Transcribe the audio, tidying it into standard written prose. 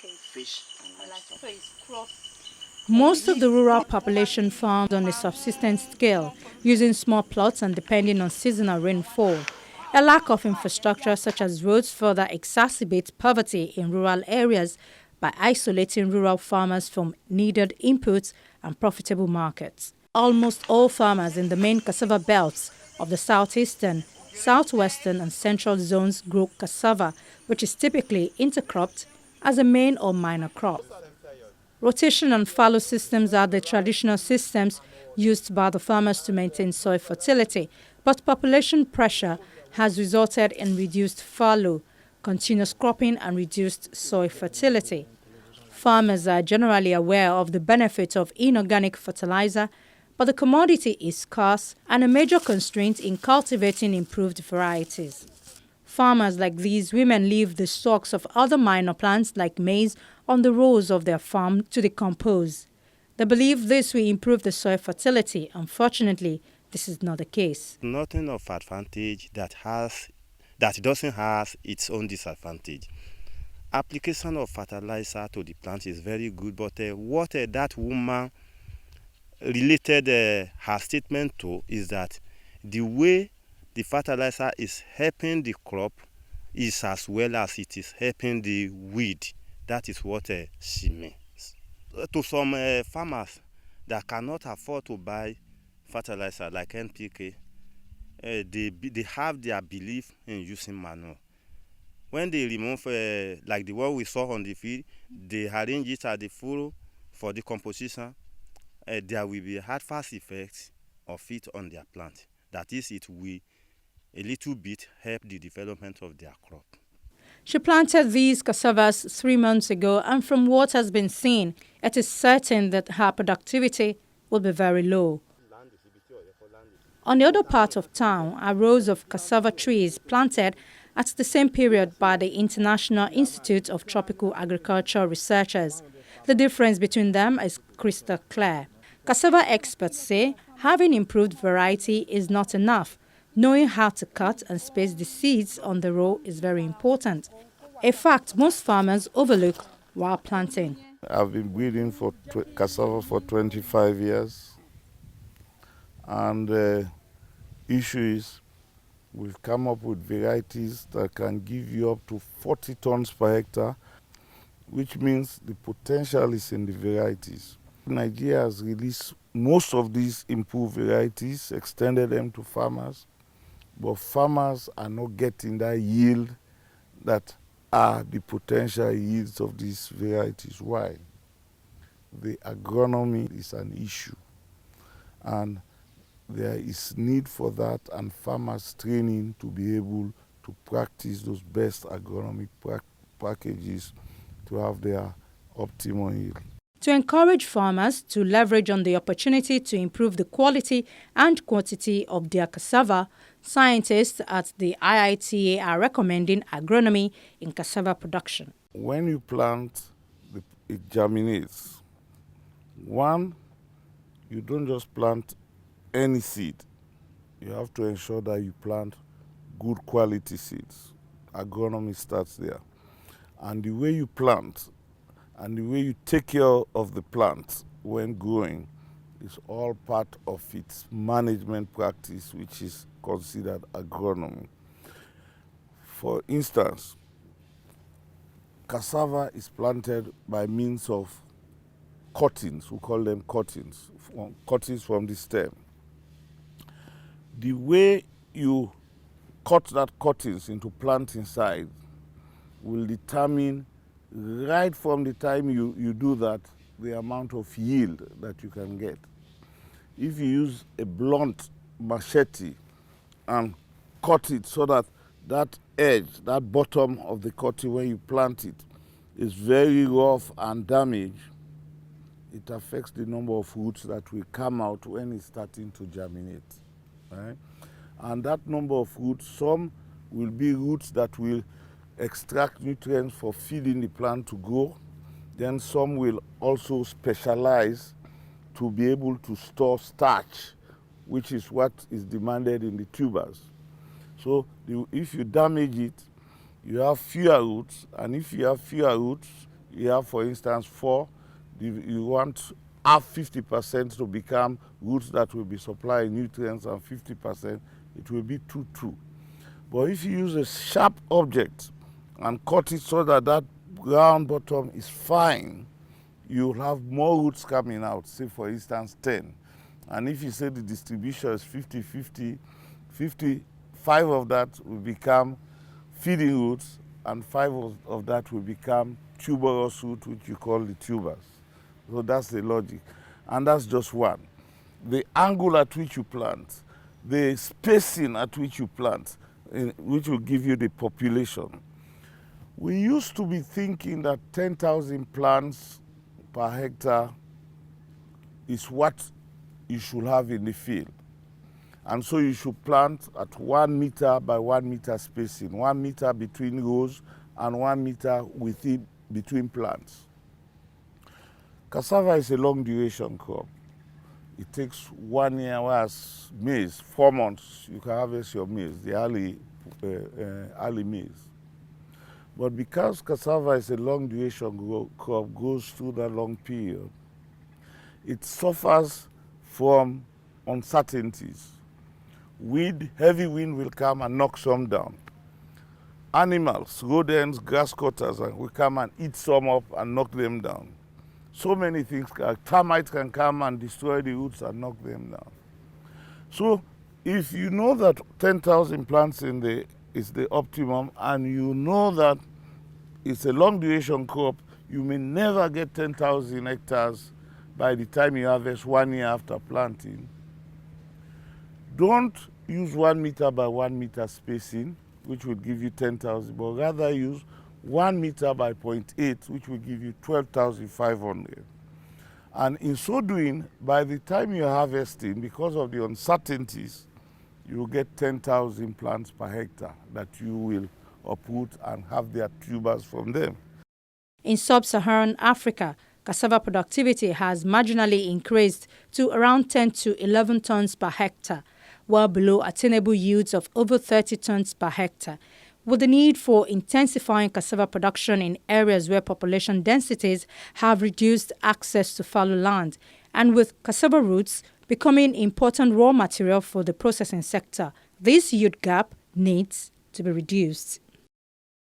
fish and livestock. Most of the rural population farms on a subsistence scale, using small plots and depending on seasonal rainfall. A lack of infrastructure such as roads further exacerbates poverty in rural areas by isolating rural farmers from needed inputs and profitable markets. Almost all farmers in the main cassava belts of the southeastern, southwestern and central zones grow cassava, which is typically intercropped as a main or minor crop. Rotation and fallow systems are the traditional systems used by the farmers to maintain soil fertility, but population pressure has resulted in reduced fallow, continuous cropping and reduced soil fertility. Farmers are generally aware of the benefits of inorganic fertilizer, but the commodity is scarce and a major constraint in cultivating improved varieties. Farmers like these women leave the stalks of other minor plants like maize on the rows of their farm to decompose. They believe this will improve the soil fertility. Unfortunately, this is not the case. Nothing of advantage that doesn't have its own disadvantage. Application of fertilizer to the plant is very good, but what that woman related her statement to is that the way the fertilizer is helping the crop is as well as it is helping the weed. That is what she means. To some farmers that cannot afford to buy fertilizer like NPK, they have their belief in using manure. When they remove, like the one we saw on the field, they arrange it at the furrow for decomposition. There will be adverse effects of it on their plant. That is, it will a little bit help the development of their crop. She planted these cassavas 3 months ago, and from what has been seen, it is certain that her productivity will be very low. On the other part of town are rows of cassava trees planted at the same period by the International Institute of Tropical Agriculture researchers. The difference between them is crystal clear. Cassava experts say having improved variety is not enough. Knowing how to cut and space the seeds on the row is very important, a fact most farmers overlook while planting. I've been breeding for cassava for 25 years, and the issue is we've come up with varieties that can give you up to 40 tons per hectare, which means the potential is in the varieties. Nigeria has released most of these improved varieties, extended them to farmers, but farmers are not getting that yield that are the potential yields of these varieties. Why? The agronomy is an issue, and there is need for that and farmers training to be able to practice those best agronomic packages to have their optimal yield. To encourage farmers to leverage on the opportunity to improve the quality and quantity of their cassava, scientists at the IITA are recommending agronomy in cassava production. When you plant, it germinates. One, you don't just plant any seed. You have to ensure that you plant good quality seeds. Agronomy starts there. And the way you plant and the way you take care of the plant when growing is all part of its management practice, which is considered agronomy. For instance, cassava is planted by means of cuttings. We call them cuttings from the stem. The way you cut that cuttings into plant inside will determine right from the time you do that the amount of yield that you can get. If you use a blunt machete and cut it so that that edge, that bottom of the cutting when you plant it is very rough and damaged, it affects the number of roots that will come out when it's starting to germinate. Right? And that number of roots, some will be roots that will extract nutrients for feeding the plant to grow. Then some will also specialize to be able to store starch, which is what is demanded in the tubers. So if you damage it, you have fewer roots, and if you have fewer roots, you have, for instance, 4, you want half 50% to become roots that will be supplying nutrients, and 50% it will be 2-2. But if you use a sharp object and cut it so that that ground bottom is fine, you'll have more roots coming out, say for instance 10. And if you say the distribution is 50-50, 55 of that will become feeding roots, and 5 of that will become tuberous root, which you call the tubers. So that's the logic. And that's just one. The angle at which you plant, the spacing at which you plant, which will give you the population. We used to be thinking that 10,000 plants per hectare is what you should have in the field. And so you should plant at 1 meter by 1 meter spacing, 1 meter between rows and 1 meter between plants. Cassava is a long duration crop. It takes 1 year, whereas maize, 4 months, you can harvest your maize, the early maize. But because cassava is a long duration crop, goes through that long period, it suffers from uncertainties. Heavy wind will come and knock some down. Animals, rodents, grass cutters will come and eat some up and knock them down. So many things, termites can come and destroy the roots and knock them down. So if you know that 10,000 plants is the optimum, and you know that it's a long duration crop, you may never get 10,000 hectares by the time you harvest 1 year after planting. Don't use 1 meter by 1 meter spacing, which will give you 10,000, but rather use 1 meter by 0.8, which will give you 12,500. And in so doing, by the time you're harvesting, because of the uncertainties, you will get 10,000 plants per hectare that you will uproot and have their tubers from them. In sub-Saharan Africa, cassava productivity has marginally increased to around 10 to 11 tons per hectare, well below attainable yields of over 30 tons per hectare. With the need for intensifying cassava production in areas where population densities have reduced access to fallow land, and with cassava roots becoming important raw material for the processing sector, this yield gap needs to be reduced.